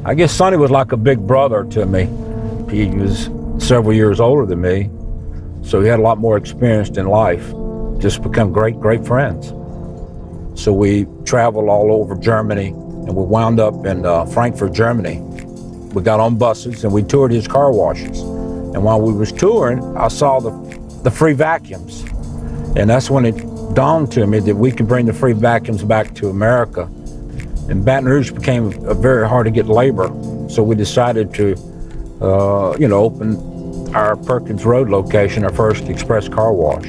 I guess Sonny was like a big brother to me. He was several years older than me, so he had a lot more experience in life. Just become great friends. So we traveled all over Germany, and we wound up in Frankfurt, Germany. We got on buses and we toured his car washes. And while we was touring, I saw the free vacuums. And that's when it dawned to me that we could bring the free vacuums back to America. And Baton Rouge became very hard to get labor. So we decided to, open our Perkins Road location, our first express car wash.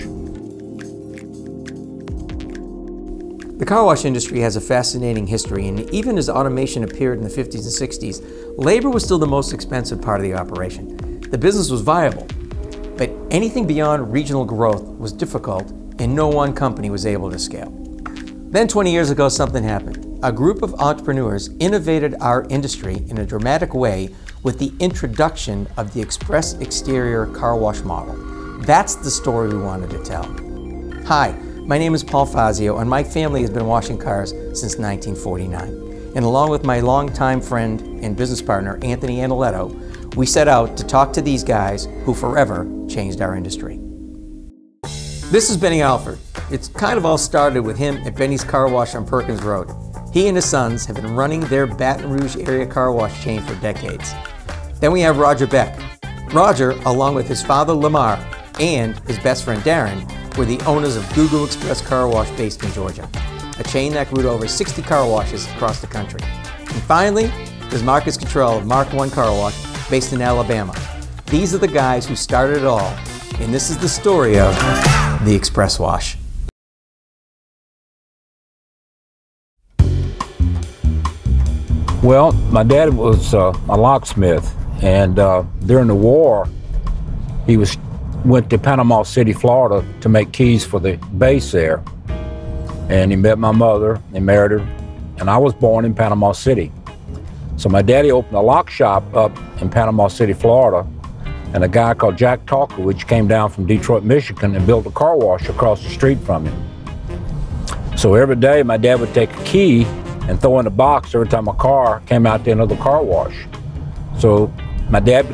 The car wash industry has a fascinating history, and even as automation appeared in the 50s and 60s, labor was still the most expensive part of the operation. The business was viable, but anything beyond regional growth was difficult, and no one company was able to scale. Then 20 years ago, something happened. A group of entrepreneurs innovated our industry in a dramatic way with the introduction of the express exterior car wash model. That's the story we wanted to tell. Hi, my name is Paul Fazio, and my family has been washing cars since 1949. And along with my longtime friend and business partner, Anthony Aniletto, we set out to talk to these guys who forever changed our industry. This is Ben Alford. It's kind of all started with him at Benny's Car Wash on Perkins Road. He and his sons have been running their Baton Rouge area car wash chain for decades. Then we have Roger Beck. Roger, along with his father Lamar and his best friend Darren, were the owners of Google Express Car Wash based in Georgia, a chain that grew to over 60 car washes across the country. And finally, there's Marcus Kittrell of Mark I Car Wash, based in Alabama. These are the guys who started it all, and this is the story of the Express Wash. Well, my dad was a locksmith, and during the war, he went to Panama City, Florida to make keys for the base there. And he met my mother, they married her, and I was born in Panama City. So my daddy opened a lock shop up in Panama City, Florida, and a guy called Jack Talkowich came down from Detroit, Michigan and built a car wash across the street from him. So every day my dad would take a key and throw in a box every time a car came out to another car wash. So my dad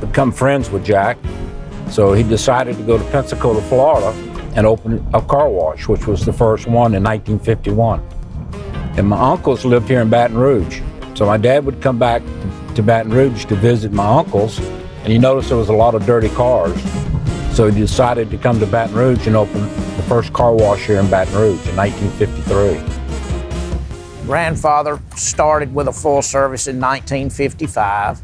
become friends with Jack. So he decided to go to Pensacola, Florida and open a car wash, which was the first one in 1951. And my uncles lived here in Baton Rouge. So my dad would come back to Baton Rouge to visit my uncles, and he noticed there was a lot of dirty cars. So he decided to come to Baton Rouge and open the first car wash here in Baton Rouge in 1953. Grandfather started with a full service in 1955.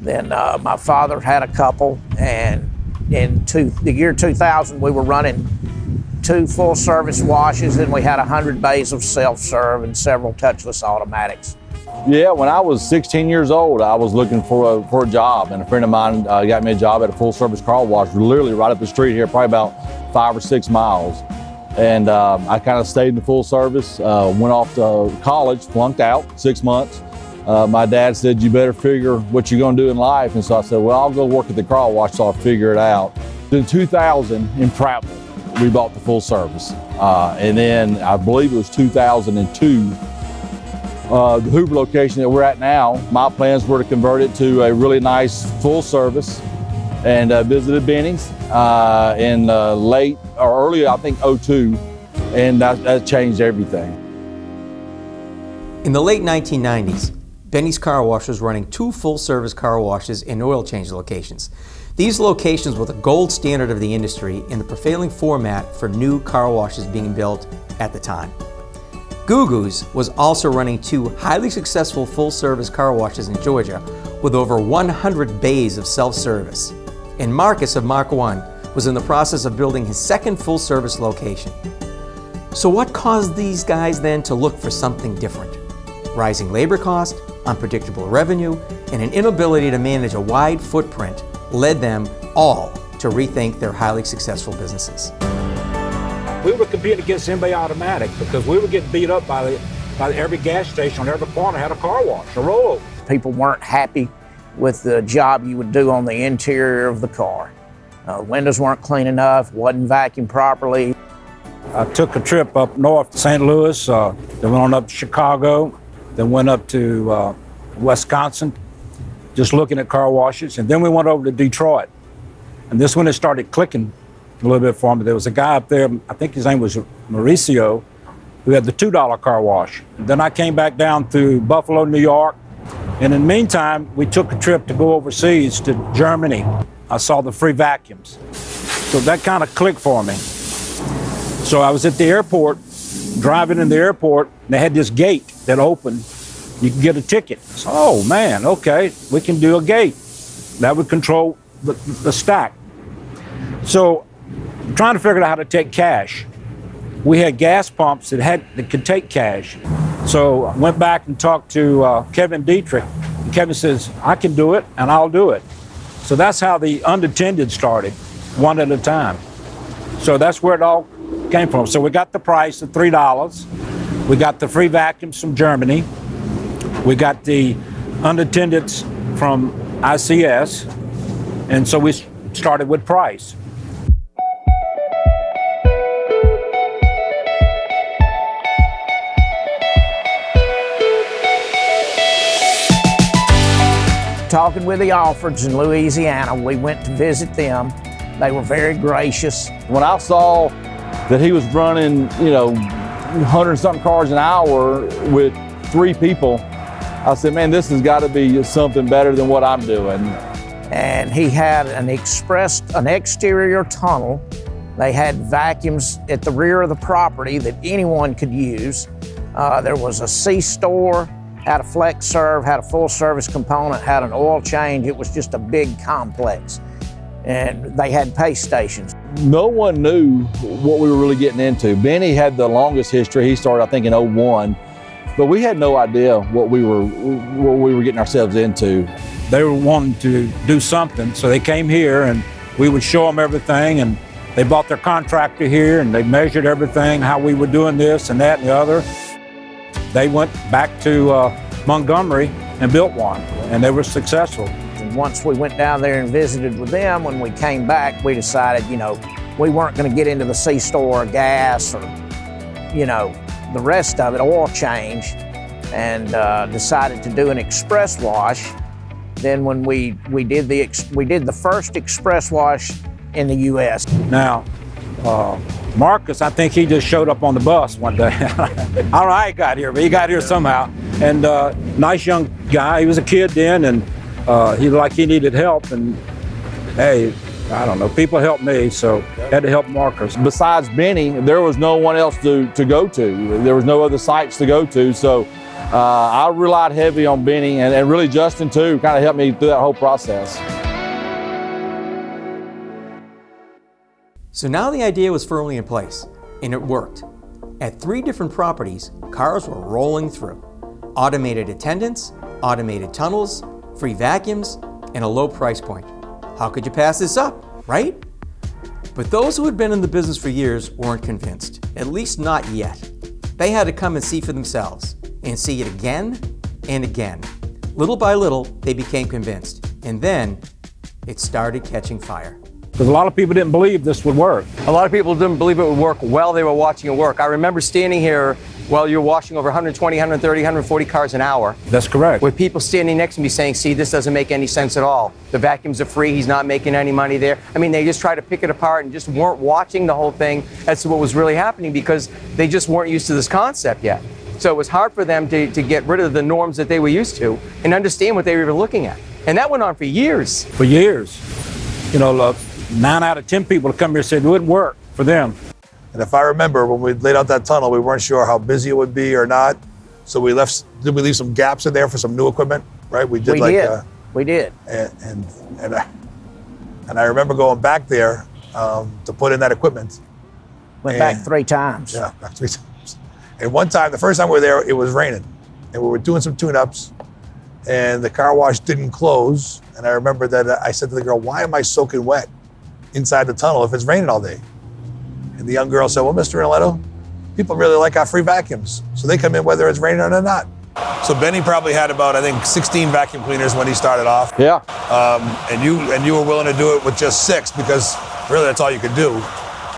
Then my father had a couple, and in the year 2000, we were running 2 full service washes, and we had 100 bays of self-serve and several touchless automatics. Yeah, when I was 16 years old, I was looking for a job, and a friend of mine got me a job at a full service car wash, literally right up the street here, probably about 5 or 6 miles. And I kind of stayed in the full service, went off to college, flunked out 6 months. My dad said, you better figure what you're gonna do in life. And so I said, well, I'll go work at the car wash, so I'll figure it out. In 2000, in Prattville, we bought the full service. And then I believe it was 2002, the Hoover location that we're at now, my plans were to convert it to a really nice full service, and visited Benny's in late or early, I think, 2002, and that changed everything. In the late 1990s, Benny's Car Wash was running 2 full-service car washes in oil change locations. These locations were the gold standard of the industry in the prevailing format for new car washes being built at the time. Gugu's was also running 2 highly successful full-service car washes in Georgia with over 100 bays of self-service. And Marcus of Mark I was in the process of building his 2nd full-service location. So what caused these guys then to look for something different? Rising labor costs, unpredictable revenue, and an inability to manage a wide footprint led them all to rethink their highly successful businesses. We were competing against MB Automatic because we were getting beat up by every gas station on every corner had a car wash, a rollover. People weren't happy with the job you would do on the interior of the car. Windows weren't clean enough, wasn't vacuumed properly. I took a trip up north to St. Louis, then went on up to Chicago, then went up to Wisconsin, just looking at car washes. And then we went over to Detroit. And this one, it started clicking a little bit for me. There was a guy up there, I think his name was Mauricio, who had the $2 car wash. And then I came back down to Buffalo, New York. And in the meantime, we took a trip to go overseas to Germany. I saw the free vacuums. So that kind of clicked for me. So I was at the airport, driving in the airport, and they had this gate that opened. You can get a ticket. So, oh man, okay, we can do a gate. That would control the stack. So I'm trying to figure out how to take cash. We had gas pumps that could take cash. So I went back and talked to Kevin Dietrich. And Kevin says, I can do it and I'll do it. So that's how the unattended started, one at a time. So that's where it all came from. So we got the price of $3. We got the free vacuums from Germany. We got the unattendeds from ICS. And so we started with price. Talking with the Alfords in Louisiana, we went to visit them. They were very gracious. When I saw that he was running, 100-something cars an hour with 3 people, I said, man, this has got to be something better than what I'm doing. And he had an exterior tunnel. They had vacuums at the rear of the property that anyone could use. There was a C-store, had a flex serve, had a full service component, had an oil change. It was just a big complex. And they had pay stations. No one knew what we were really getting into. Benny had the longest history. He started, I think, in '01. But we had no idea what we were getting ourselves into. They were wanting to do something, so they came here and we would show them everything, and they bought their contractor here and they measured everything, how we were doing this and that and the other. They went back to Montgomery and built one, and they were successful. And once we went down there and visited with them, when we came back, we decided, we weren't going to get into the C-store or gas or, the rest of it, oil change, and decided to do an express wash. Then when we did the first express wash in the U.S. Now, Marcus, I think he just showed up on the bus one day. I don't know how he got here, but he got here somehow. And nice young guy. He was a kid then, and he looked like he needed help. And hey, I don't know, people helped me, so had to help Marcus. Besides Benny, there was no one else to go to. There was no other sites to go to. So I relied heavy on Benny, and really Justin too, kind of helped me through that whole process. So now the idea was firmly in place, and it worked. At 3 different properties, cars were rolling through. Automated attendants, automated tunnels, free vacuums, and a low price point. How could you pass this up, right? But those who had been in the business for years weren't convinced, at least not yet. They had to come and see for themselves, and see it again and again. Little by little, they became convinced, and then it started catching fire. Because a lot of people didn't believe this would work. A lot of people didn't believe it would work while they were watching it work. I remember standing here while you're washing over 120, 130, 140 cars an hour. That's correct. With people standing next to me saying, see, this doesn't make any sense at all. The vacuums are free, he's not making any money there. I mean, they just tried to pick it apart and just weren't watching the whole thing as to what was really happening because they just weren't used to this concept yet. So it was hard for them to get rid of the norms that they were used to and understand what they were looking at. And that went on for years. For years. 9 out of 10 people that come here said it wouldn't work for them. And if I remember, when we laid out that tunnel, we weren't sure how busy it would be or not. So we did we leave some gaps in there for some new equipment, right? We did. We did. And I remember going back there to put in that equipment. Went back 3 times. Yeah, back 3 times. And one time, the first time we were there, it was raining. And we were doing some tune-ups, and the car wash didn't close. And I remember that I said to the girl, why am I soaking wet inside the tunnel if it's raining all day? And the young girl said, well, Mr. Inoletto, people really like our free vacuums. So they come in whether it's raining or not. So Benny probably had about, I think, 16 vacuum cleaners when he started off. Yeah. And you were willing to do it with just 6 because really that's all you could do.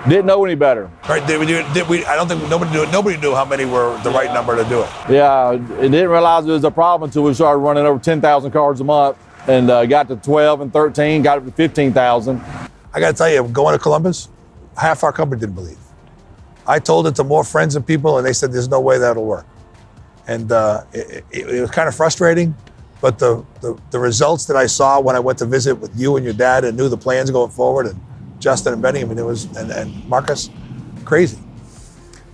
Didn't know any better. Right? I don't think nobody knew how many were the right number to do it. Yeah, didn't realize it was a problem until we started running over 10,000 cars a month and got to 12 and 13, got up to 15,000. I got to tell you, going to Columbus, half our company didn't believe. I told it to more friends and people, and they said, there's no way that'll work. And it was kind of frustrating, but the results that I saw when I went to visit with you and your dad and knew the plans going forward, and Justin and Benny, I mean, it was, and Marcus, crazy.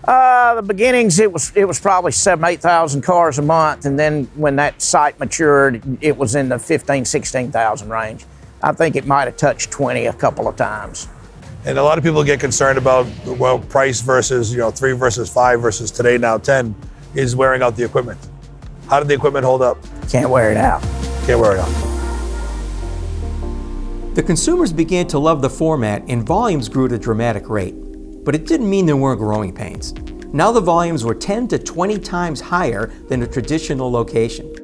The beginnings, it was probably 7,000, 8,000 cars a month, and then when that site matured, it was in the 15,000, 16,000 range. I think it might have touched 20 a couple of times. And a lot of people get concerned about, well, price versus, 3 versus 5 versus today now 10 is wearing out the equipment. How did the equipment hold up? Can't wear it out. Can't wear it out. The consumers began to love the format and volumes grew at a dramatic rate. But it didn't mean there weren't growing pains. Now the volumes were 10 to 20 times higher than a traditional location.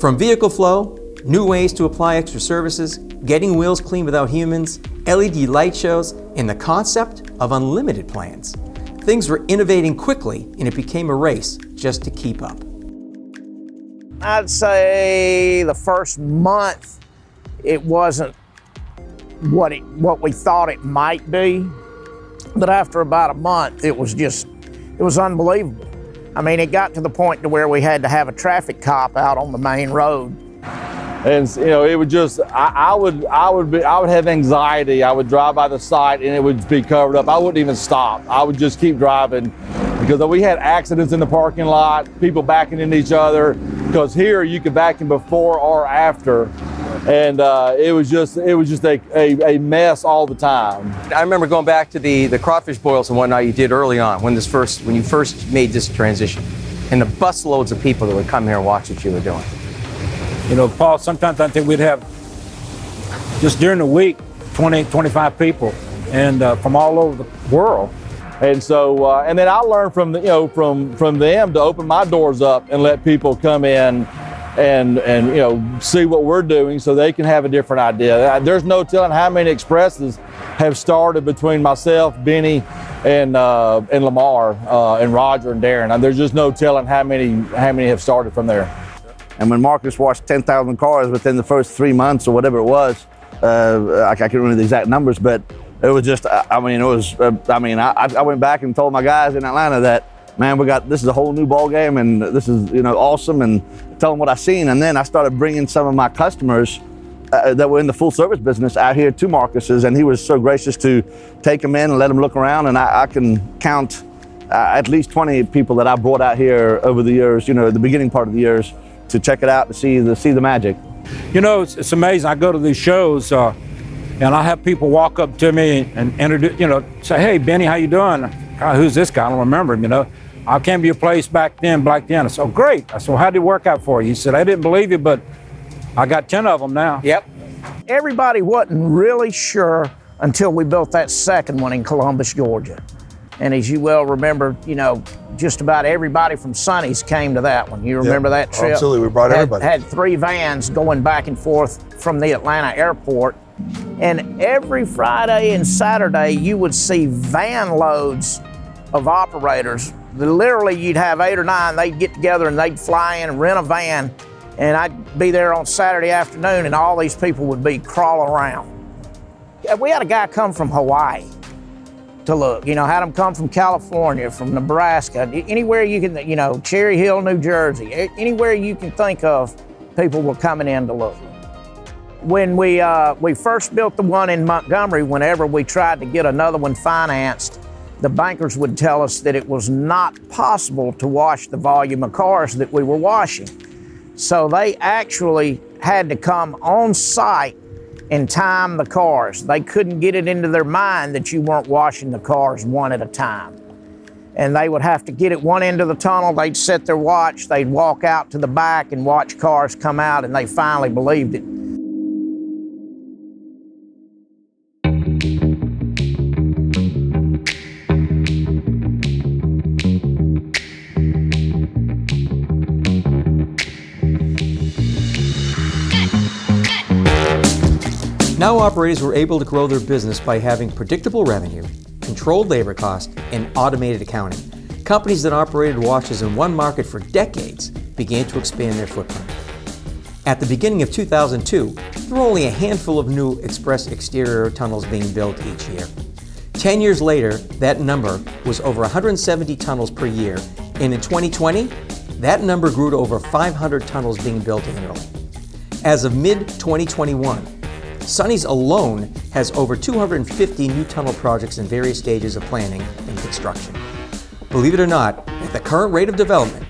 From vehicle flow, new ways to apply extra services, getting wheels clean without humans, LED light shows, and the concept of unlimited plans. Things were innovating quickly, and it became a race just to keep up. I'd say the first month, it wasn't what we thought it might be. But after about a month, it was unbelievable. I mean, it got to the point to where we had to have a traffic cop out on the main road. And it would just, I would have anxiety. I would drive by the site and it would be covered up. I wouldn't even stop. I would just keep driving because we had accidents in the parking lot, people backing into each other. Because here you could back in before or after, and it was just a mess all the time. I remember going back to the crawfish boils and whatnot you did early on when you first made this transition, and the busloads of people that would come here and watch what you were doing. Paul, sometimes I think we'd have, just during the week, 20, 25 people, and from all over the world. And so, and then I learned from from them to open my doors up and let people come in and see what we're doing so they can have a different idea. There's no telling how many expresses have started between myself, Benny, and Lamar, and Roger and Darren. And there's just no telling how many have started from there. And when Marcus washed 10,000 cars within the first 3 months or whatever it was, I can't remember the exact numbers, but it was just, I went back and told my guys in Atlanta that, man, this is a whole new ball game and this is, awesome, and tell them what I seen. And then I started bringing some of my customers that were in the full service business out here to Marcus's, and he was so gracious to take them in and let them look around. And I can count at least 20 people that I brought out here over the years, the beginning part of the years, to check it out, to see the magic. It's amazing. I go to these shows, and I have people walk up to me and introduce, say, "Hey, Benny, how you doing?" "Who's this guy? I don't remember him, "I came to your place back then." I said, "Oh, great." I said, "Well, how did it work out for you?" He said, "I didn't believe you, but I got 10 of them now." Yep. Everybody wasn't really sure until we built that second one in Columbus, Georgia. And as you well remember, just about everybody from Sonny's came to that one. You remember that trip? Absolutely, we brought everybody. Had 3 vans going back and forth from the Atlanta airport. And every Friday and Saturday, you would see van loads of operators. Literally, you'd have 8 or 9, they'd get together and they'd fly in and rent a van. And I'd be there on Saturday afternoon and all these people would be crawling around. We had a guy come from Hawaii to look, had them come from California, from Nebraska, anywhere you can, Cherry Hill, New Jersey, anywhere you can think of, people were coming in to look. When we first built the one in Montgomery, whenever we tried to get another one financed, the bankers would tell us that it was not possible to wash the volume of cars that we were washing. So they actually had to come on site and time the cars. They couldn't get it into their mind that you weren't washing the cars one at a time. And they would have to get at one end of the tunnel, they'd set their watch, they'd walk out to the back and watch cars come out, and they finally believed it. Now operators were able to grow their business by having predictable revenue, controlled labor costs, and automated accounting, companies that operated washes in one market for decades began to expand their footprint. At the beginning of 2002, there were only a handful of new express exterior tunnels being built each year. 10 years later, that number was over 170 tunnels per year, and in 2020, that number grew to over 500 tunnels being built annually. As of mid-2021, Sonny's alone has over 250 new tunnel projects in various stages of planning and construction. Believe it or not, at the current rate of development,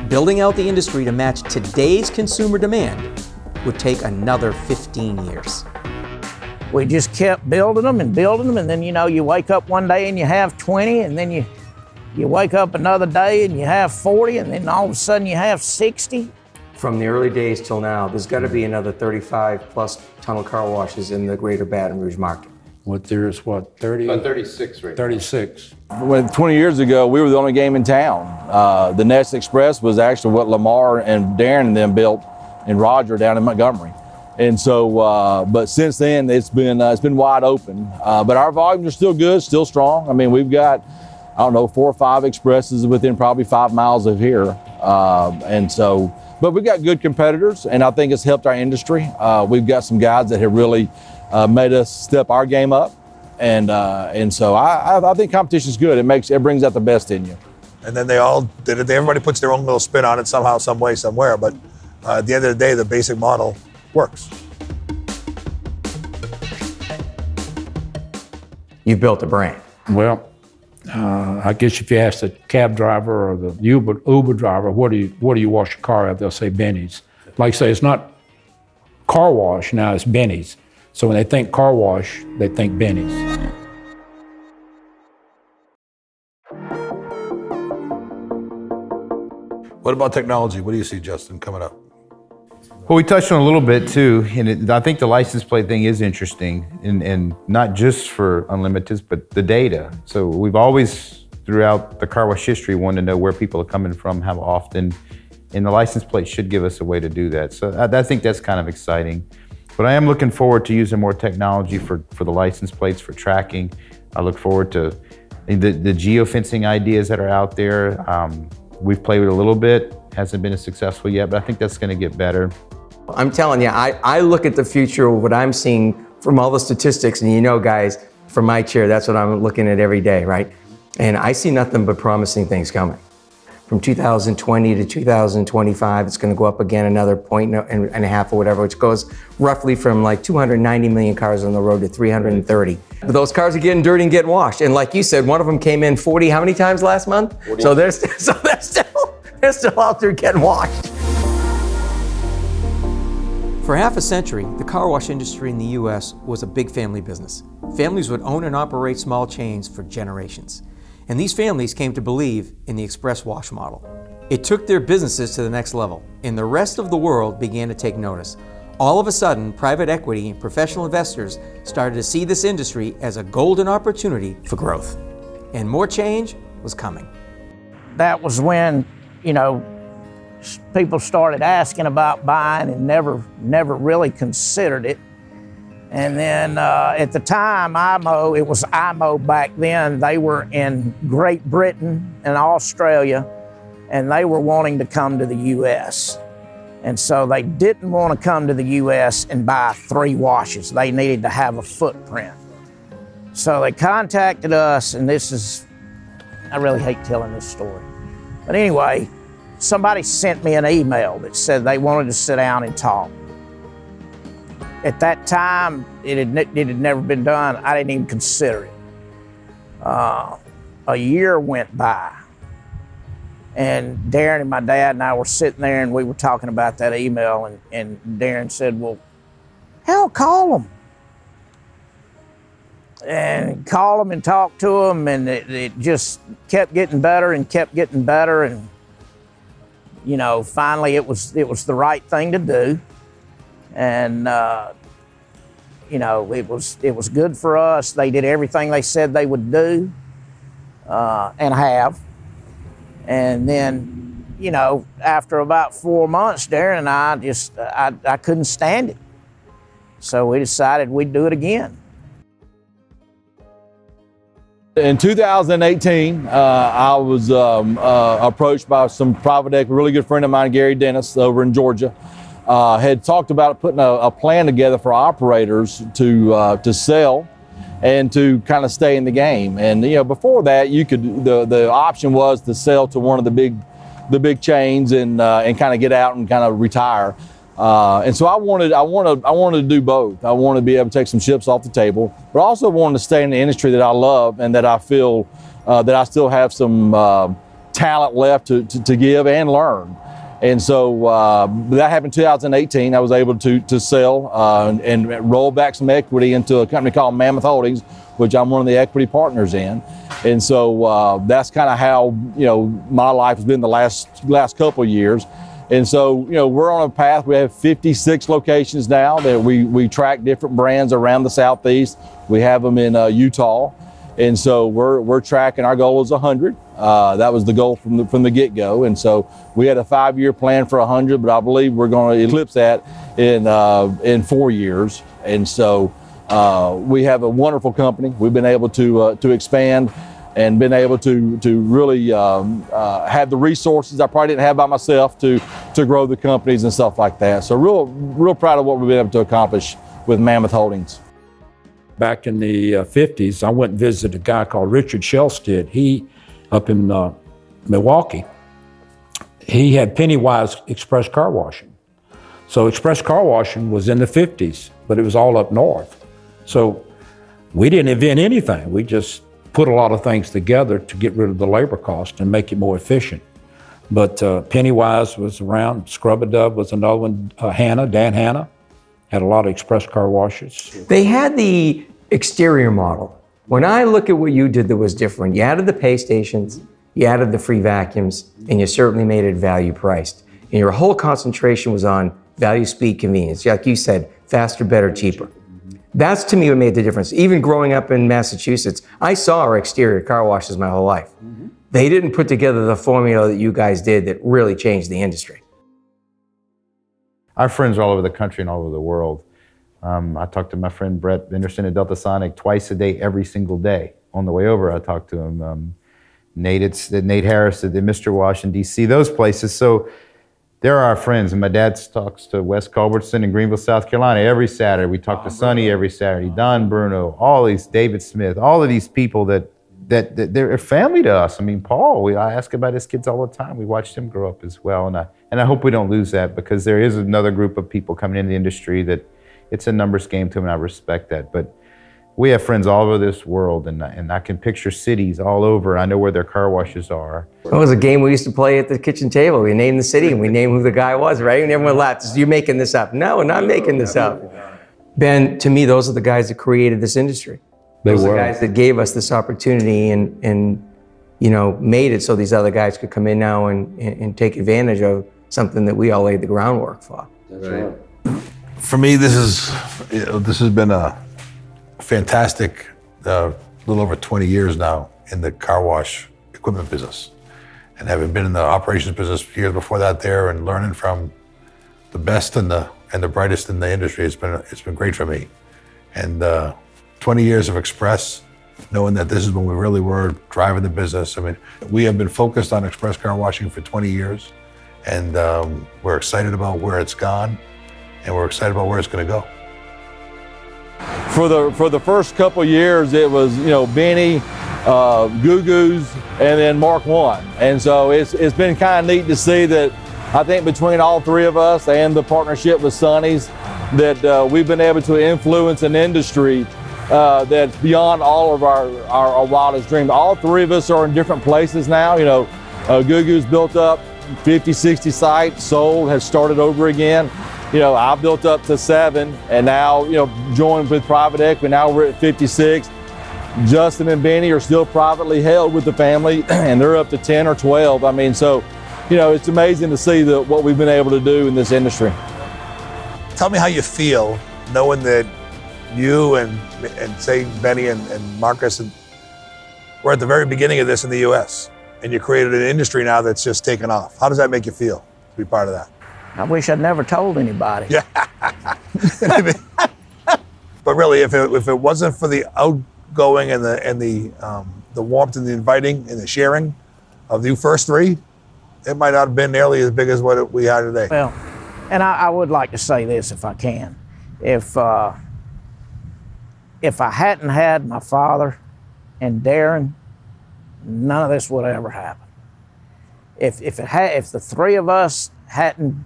building out the industry to match today's consumer demand would take another 15 years. We just kept building them, and then, you know, you wake up one day and you have 20, and then you wake up another day and you have 40, and then all of a sudden you have 60. From the early days till now, there's got to be another 35 plus tunnel car washes in the greater Baton Rouge market. There's what, 30? About 36 right now. 36. When 20 years ago, we were the only game in town. The Nest Express was actually what Lamar and Darren and them built in Roger down in Montgomery. And so, but since then, it's been wide open. But our volumes are still good, still strong. I mean, we've got, I don't know, 4 or 5 expresses within probably 5 miles of here. And so, but we've got good competitors, and I think it's helped our industry. We've got some guys that have really made us step our game up. And so I think competition is good. It brings out the best in you. And then they all did it. Everybody puts their own little spin on it somehow, some way, somewhere. But at the end of the day, the basic model works. You've built a brand. Well, I guess if you ask the cab driver or the Uber driver, what do you wash your car at? They'll say Benny's. Like I say, it's not car wash now, it's Benny's. So when they think car wash, they think Benny's. What about technology? What do you see, Justin, coming up? Well, we touched on a little bit too, and I think the license plate thing is interesting, and not just for unlimiteds, but the data. So we've always, throughout the car wash history, wanted to know where people are coming from, how often, and the license plate should give us a way to do that. So I think that's kind of exciting. But I am looking forward to using more technology for the license plates, for tracking. I look forward to the geofencing ideas that are out there. We've played with it a little bit, hasn't been as successful yet, but I think that's going to get better. I'm telling you, I look at the future of what I'm seeing from all the statistics, and you know, guys, from my chair, that's what I'm looking at every day, right? And I see nothing but promising things coming. From 2020 to 2025, it's going to go up again another point and a half or whatever, which goes roughly from like 290 million cars on the road to 330. But those cars are getting dirty and getting washed. And like you said, one of them came in 40, how many times last month? 40. So they're still out there getting washed. For half a century, the car wash industry in the U.S. was a big family business. Families would own and operate small chains for generations. And these families came to believe in the express wash model. It took their businesses to the next level, and the rest of the world began to take notice. All of a sudden, private equity and professional investors started to see this industry as a golden opportunity for growth. And more change was coming. That was when, you know, people started asking about buying and never really considered it. And then at the time, it was IMO back then, they were in Great Britain and Australia, and they were wanting to come to the US. And so they didn't want to come to the US and buy 3 washes. They needed to have a footprint. So they contacted us, and I really hate telling this story. But anyway, somebody sent me an email that said they wanted to sit down and talk. At that time, it had never been done. I didn't even consider it. A year went by, and Darren and my dad and I were sitting there, and we were talking about that email, and Darren said, well, hell, call them. And call them and talk to them, and it just kept getting better and kept getting better, and you know, finally it was the right thing to do. And you know, it was good for us. They did everything they said they would do, and have. And then, you know, after about 4 months, Darren and I couldn't stand it. So we decided we'd do it again. In 2018, I was approached by some private equity, a really good friend of mine, Gary Dennis, over in Georgia. Had talked about putting a plan together for operators to sell and to kind of stay in the game. And before that, you could the option was to sell to one of the big chains and kind of get out and kind of retire. And so I wanted to do both. I wanted to be able to take some chips off the table, but also wanted to stay in the industry that I love and that I feel that I still have some talent left to give and learn. And so that happened in 2018. I was able to sell and roll back some equity into a company called Mammoth Holdings, which I'm one of the equity partners in. And so that's kind of how my life has been the last couple of years. And so, we're on a path. We have 56 locations now that we track different brands around the Southeast. We have them in Utah. And so we're tracking. Our goal is 100. That was the goal from the get-go. And so we had a 5-year plan for 100, but I believe we're going to eclipse that in 4 years. And so we have a wonderful company. We've been able to expand and been able to really have the resources I probably didn't have by myself to grow the companies and stuff like that. So real proud of what we've been able to accomplish with Mammoth Holdings. Back in the 50s, I went and visited a guy called Richard Shellstead. He, up in Milwaukee, he had Pennywise Express Car Washing. So Express Car Washing was in the 50s, but it was all up north. So we didn't invent anything. We just put a lot of things together to get rid of the labor cost and make it more efficient. But Pennywise was around, Scrub-A-Dub was another one, Dan Hanna, had a lot of express car washes. They had the exterior model. When I look at what you did that was different, you added the pay stations, you added the free vacuums, and you certainly made it value priced. And your whole concentration was on value, speed, convenience. Like you said, faster, better, cheaper. That's to me what made the difference. Even growing up in Massachusetts, I saw our exterior car washes my whole life. They didn't put together the formula that you guys did that really changed the industry. Our friends are all over the country and all over the world. I talked to my friend Brett Anderson at Delta Sonic twice a day, every single day. On the way over, I talked to him. Nate Harris at the Mr. Wash in DC, those places. So they're our friends. And my dad talks to Wes Culbertson in Greenville, South Carolina every Saturday. We talk to Sonny every Saturday, Don Bruno, all these, David Smith, all of these people that they're family to us. I mean, Paul, I ask about his kids all the time. We watched him grow up as well. And I hope we don't lose that, because there is another group of people coming in the industry that it's a numbers game to them, and I respect that. But we have friends all over this world, and I can picture cities all over. I know where their car washes are. It was a game we used to play at the kitchen table. We named the city and we named who the guy was, right? And everyone laughed. You're making this up. No, we're not making this up. Ben, to me, those are the guys that created this industry. Those are the guys that gave us this opportunity and made it so these other guys could come in now and take advantage of something that we all laid the groundwork for. That's right. For me, this has been a fantastic little over 20 years now in the car wash equipment business, and having been in the operations business years before that there, and learning from the best and the brightest in the industry, it's been great for me. And 20 years of Express, knowing that this is when we really were driving the business. I mean, we have been focused on express car washing for 20 years, and we're excited about where it's gone, and we're excited about where it's going to go. For the first couple of years, it was Benny, Goo Goos, and then Mark 1. And so it's been kind of neat to see that I think between all three of us and the partnership with Sonny's, that we've been able to influence an industry that's beyond all of our wildest dreams. All three of us are in different places now. Goo Goo's built up 50, 60 sites, sold, has started over again. I built up to 7, and now, joined with private equity. Now we're at 56. Justin and Benny are still privately held with the family, and they're up to 10 or 12. I mean, so, it's amazing to see what we've been able to do in this industry. Tell me how you feel knowing that you and say Benny and Marcus were at the very beginning of this in the U.S., and you created an industry now that's just taken off. How does that make you feel to be part of that? I wish I'd never told anybody. Yeah. But really, if it wasn't for the outgoing and the the warmth and the inviting and the sharing of the first three, it might not have been nearly as big as what we had today. Well, and I would like to say this if I can. If I hadn't had my father and Darren, none of this would ever happen. If the three of us hadn't,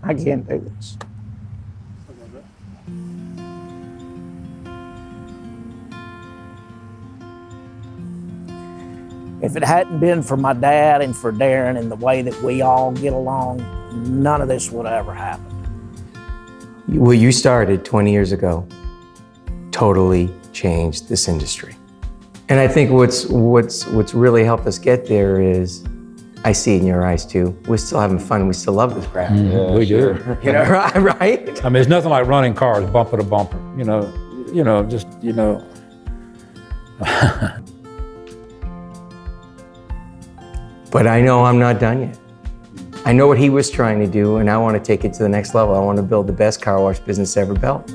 I can't do this. If it hadn't been for my dad and for Darren and the way that we all get along, none of this would have ever happened. What you started 20 years ago totally changed this industry. And I think what's really helped us get there is, I see it in your eyes too, we're still having fun, we still love this craft. Yeah, we do. You know, right? I mean, it's nothing like running cars bumper to bumper, just. But I know I'm not done yet. I know what he was trying to do, and I want to take it to the next level. I want to build the best car wash business ever built.